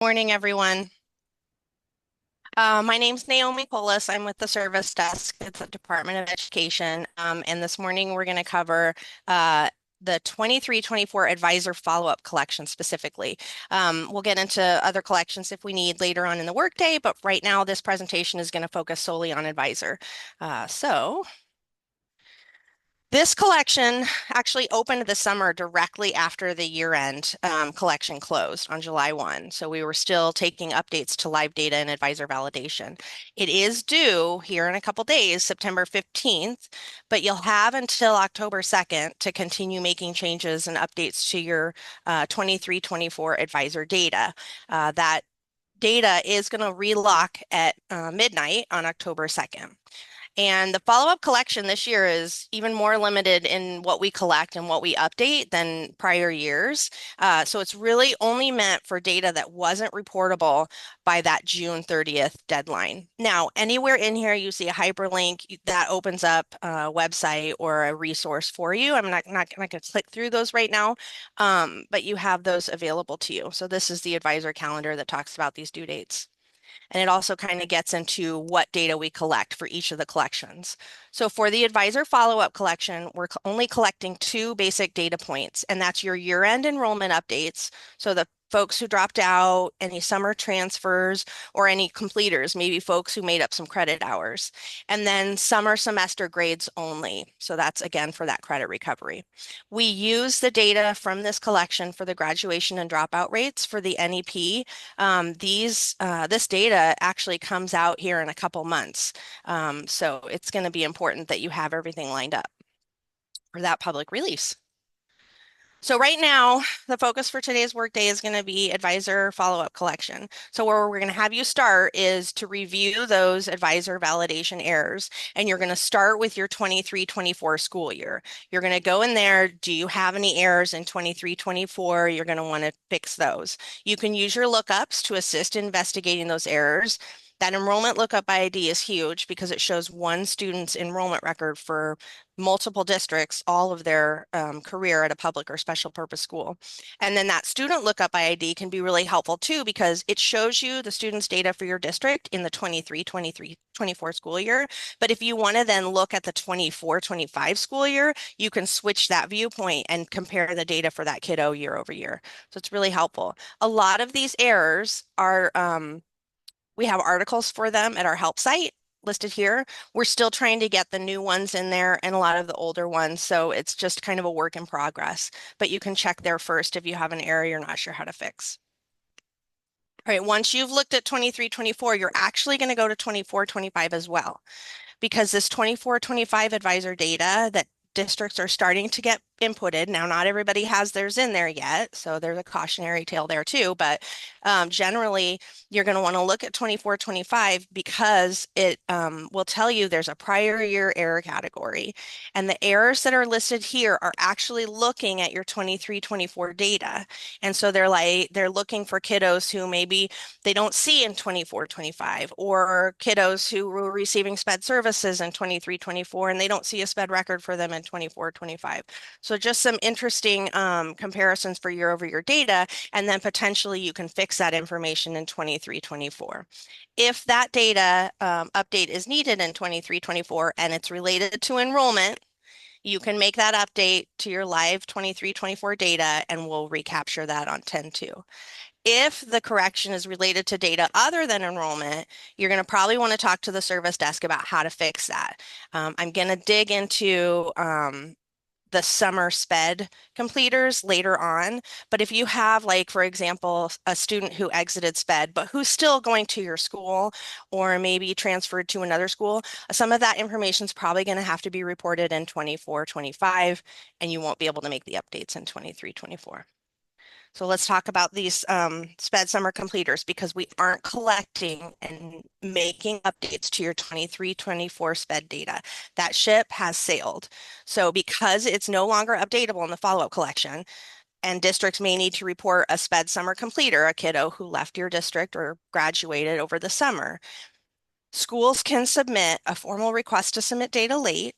Morning, everyone. My name's Naomi Polis. I'm with the Service Desk at the Department of Education. And this morning we're going to cover uh, the 23-24 advisor follow-up collection specifically. We'll get into other collections if we need later on in the workday, but right now this presentation is going to focus solely on advisor. So this collection actually opened this summer directly after the year-end collection closed on July 1. So we were still taking updates to live data and advisor validation. It is due here in a couple days, September 15th, but you'll have until October 2nd to continue making changes and updates to your 23-24 advisor data. That data is going to relock at midnight on October 2nd. And the follow-up collection this year is even more limited in what we collect and what we update than prior years. So it's really only meant for data that wasn't reportable by that June 30th deadline. Now, anywhere in here you see a hyperlink that opens up a website or a resource for you. I'm not going to click through those right now, but you have those available to you. So this is the advisor calendar that talks about these due dates. And it also kind of gets into what data we collect for each of the collections. So for the advisor follow-up collection, we're only collecting two basic data points, and that's your year-end enrollment updates. So the folks who dropped out, any summer transfers, or any completers, maybe folks who made up some credit hours. And then summer semester grades only. So that's again for that credit recovery. We use the data from this collection for the graduation and dropout rates for the NEP. This data actually comes out here in a couple months. So it's going to be important that you have everything lined up for that public release. So right now, the focus for today's workday is going to be advisor follow-up collection. So where we're going to have you start is to review those advisor validation errors. And you're going to start with your 23-24 school year. You're going to go in there. Do you have any errors in 23-24? You're going to want to fix those. You can use your lookups to assist in investigating those errors. That enrollment lookup by ID is huge because it shows one student's enrollment record for multiple districts, all of their career at a public or special purpose school. And then that student lookup by ID can be really helpful too because it shows you the students' data for your district in the 23-24 school year. But if you want to then look at the 24-25 school year, you can switch that viewpoint and compare the data for that kiddo year over year. So it's really helpful. A lot of these errors are we have articles for them at our help site listed here. We're still trying to get the new ones in there and a lot of the older ones, so it's just kind of a work in progress. But you can check there first if you have an error you're not sure how to fix. All right, once you've looked at 23-24, you're actually going to go to 24-25 as well, because this 24-25 advisor data that districts are starting to get inputted. Now, not everybody has theirs in there yet, so there's a cautionary tale there too, but generally you're going to want to look at 24-25 because it will tell you there's a prior year error category. And the errors that are listed here are actually looking at your 23-24 data. And so they're looking for kiddos who maybe they don't see in 24-25, or kiddos who were receiving SPED services in 23-24 and they don't see a SPED record for them in 24-25. So just some interesting comparisons for year over year data, and then potentially you can fix that information in 23-24. If that data update is needed in 23-24 and it's related to enrollment, you can make that update to your live 23-24 data and we'll recapture that on 10-2. If the correction is related to data other than enrollment, you're going to probably want to talk to the service desk about how to fix that. I'm going to dig into the summer SPED completers later on. But if you have, like, for example, a student who exited SPED, but who's still going to your school or maybe transferred to another school, some of that information is probably going to have to be reported in 24-25, and you won't be able to make the updates in 23-24. So let's talk about these SPED summer completers because we aren't collecting and making updates to your 23-24 SPED data. That ship has sailed. So because it's no longer updatable in the follow-up collection, and districts may need to report a SPED summer completer, a kiddo who left your district or graduated over the summer, schools can submit a formal request to submit data late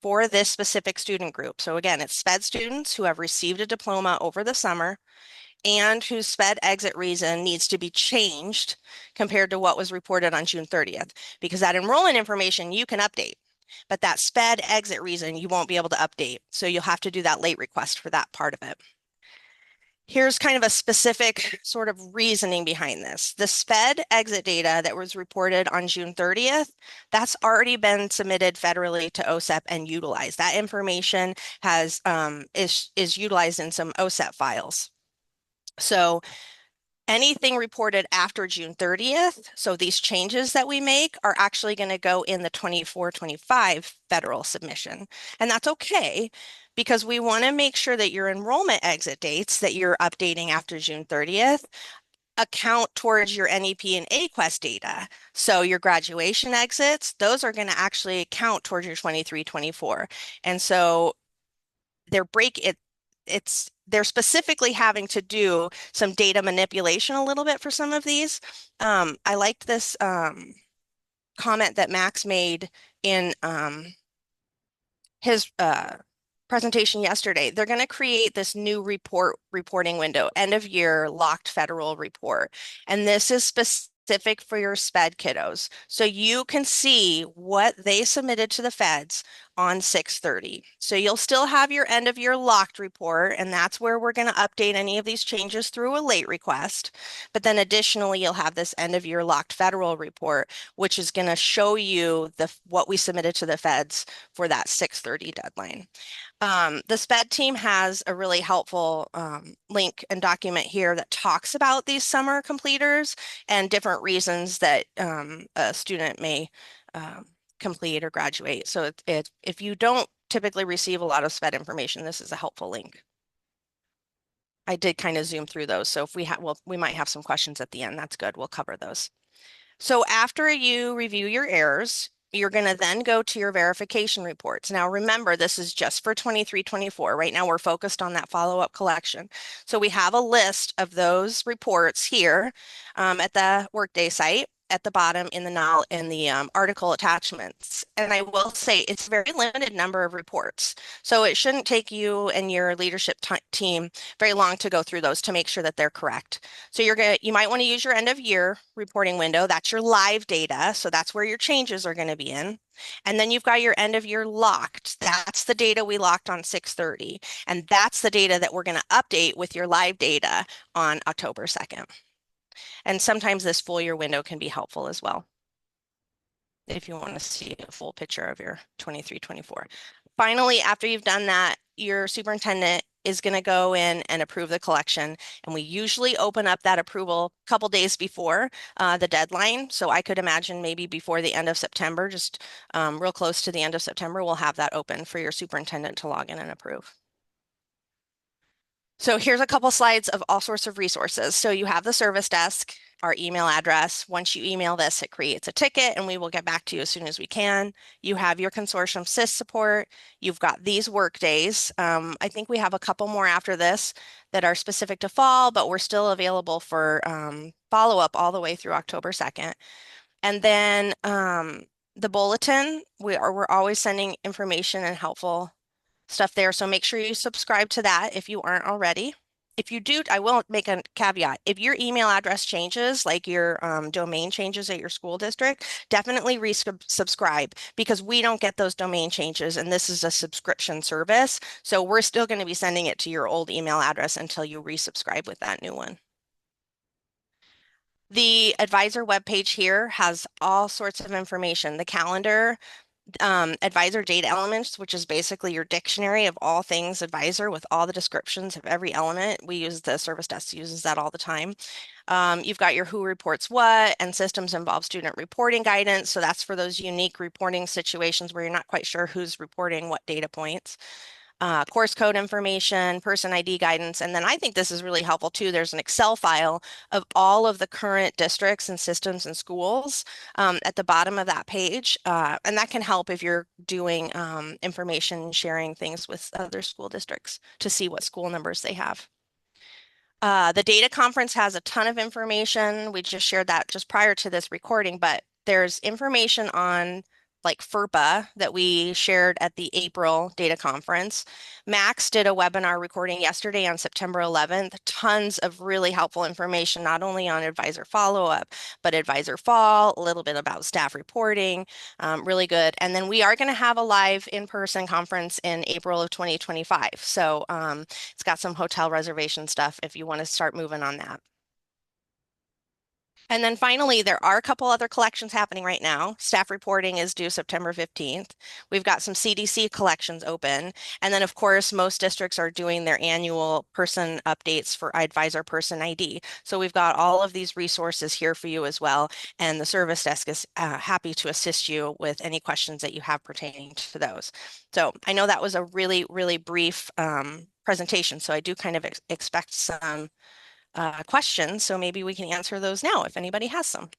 for this specific student group. So again, it's SPED students who have received a diploma over the summer and whose sped exit reason needs to be changed compared to what was reported on June 30th, because that enrollment information you can update, but that sped exit reason you won't be able to update. So you'll have to do that late request for that part of it. Here's kind of a specific sort of reasoning behind this. The SPED exit data that was reported on June 30th, that's already been submitted federally to OSEP and utilized. That information is utilized in some OSEP files. So anything reported after June 30th, so these changes that we make are actually going to go in the 24-25 federal submission. And that's okay, because we want to make sure that your enrollment exit dates that you're updating after June 30th account towards your NEP and AQuest data. So your graduation exits, those are going to actually count towards your 23-24. And so they're specifically having to do some data manipulation a little bit for some of these. I liked this comment that Max made in his presentation yesterday. They're going to create this new reporting window, end of year locked federal report. And this is specific for your SPED kiddos. So you can see what they submitted to the feds on 6/30. So you'll still have your end of year locked report, and that's where we're going to update any of these changes through a late request. But then additionally, you'll have this end of year locked federal report, which is going to show you what we submitted to the feds for that 6/30 deadline. The SPED team has a really helpful link and document here that talks about these summer completers and different reasons that a student may complete or graduate. So if you don't typically receive a lot of SPED information, this is a helpful link. I did kind of zoom through those. So if we might have some questions at the end. That's good. We'll cover those. So after you review your errors, you're going to then go to your verification reports. Now, remember, this is just for 23-24. Right now, we're focused on that follow-up collection. So we have a list of those reports here at the Workday site at the bottom in the article attachments. And I will say it's a very limited number of reports. So it shouldn't take you and your leadership team very long to go through those to make sure that they're correct. So you might want to use your end of year reporting window. That's your live data. So that's where your changes are going to be in. And then you've got your end of year locked. That's the data we locked on 6/30. And that's the data that we're going to update with your live data on October 2nd. And sometimes this full year window can be helpful as well, if you want to see a full picture of your 23-24. Finally, after you've done that, your superintendent is going to go in and approve the collection. And we usually open up that approval a couple days before the deadline. So I could imagine maybe before the end of September, just real close to the end of September, we'll have that open for your superintendent to log in and approve. So here's a couple slides of all sorts of resources. So you have the service desk, our email address. Once you email this, it creates a ticket and we will get back to you as soon as we can. You have your consortium SIS support. You've got these work days. I think we have a couple more after this that are specific to fall, but we're still available for follow-up all the way through October 2nd. And then the bulletin, we're always sending information and helpful stuff there. So make sure you subscribe to that if you aren't already. If you do, I will make a caveat. If your email address changes, like your domain changes at your school district, definitely resubscribe because we don't get those domain changes and this is a subscription service. So we're still going to be sending it to your old email address until you resubscribe with that new one. The advisor webpage here has all sorts of information, the calendar, advisor data elements, which is basically your dictionary of all things advisor with all the descriptions of every element. We use the service desk uses that all the time. You've got your who reports what and systems involve student reporting guidance. So that's for those unique reporting situations where you're not quite sure who's reporting what data points. Course code information, person ID guidance, and then I think this is really helpful too. There's an Excel file of all of the current districts and systems and schools at the bottom of that page, and that can help if you're doing information sharing things with other school districts to see what school numbers they have. The data conference has a ton of information. We just shared that just prior to this recording, but there's information on like FERPA that we shared at the April data conference. Max did a webinar recording yesterday on September 11th. Tons of really helpful information, not only on advisor follow-up, but advisor fall, a little bit about staff reporting, really good. And then we are going to have a live in-person conference in April of 2025. So it's got some hotel reservation stuff if you want to start moving on that. And then finally, there are a couple other collections happening right now. Staff reporting is due September 15th. We've got some CDC collections open. And then, of course, most districts are doing their annual person updates for advisor person ID. So we've got all of these resources here for you as well. And the service desk is happy to assist you with any questions that you have pertaining to those. So I know that was a really, really brief presentation. So I do kind of expect some questions, so maybe we can answer those now if anybody has some.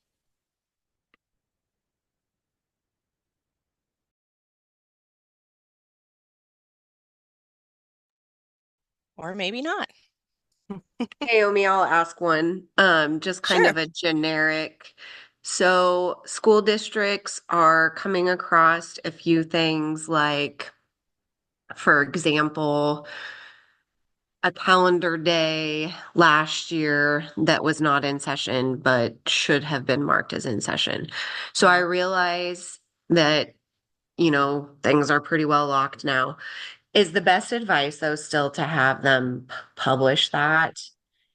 Or maybe not. Naomi, I'll ask one, just kind Sure. of a generic. So, school districts are coming across a few things like, for example, a calendar day last year that was not in session, but should have been marked as in session. So I Mhm. realize that, things are pretty well locked now. Is the best advice, though, still to have them publish that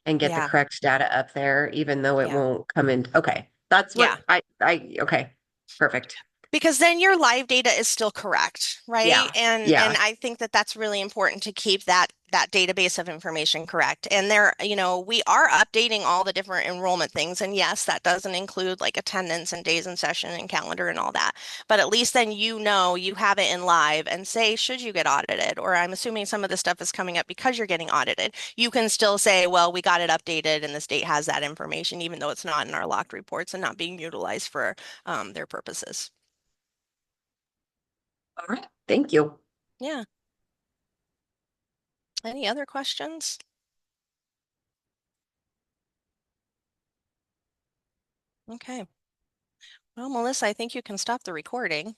and get the Yeah, correct data up there, even though it yeah, won't come in? Okay. That's yeah. what okay. Perfect. Because then your live data is still correct, right? Yeah. And Yeah. I think that that's really important to keep that database of information correct. And there, we are updating all the different enrollment things. And yes, that doesn't include like attendance and days in session and calendar and all that. But at least then you have it in live and say, should you get audited? Or I'm assuming some of the stuff is coming up because you're getting audited. You can still say, well, we got it updated and the state has that information, even though it's not in our locked reports and not being utilized for their purposes. All right. Thank you. Yeah. Any other questions? Okay. Well, Melissa, I think you can stop the recording.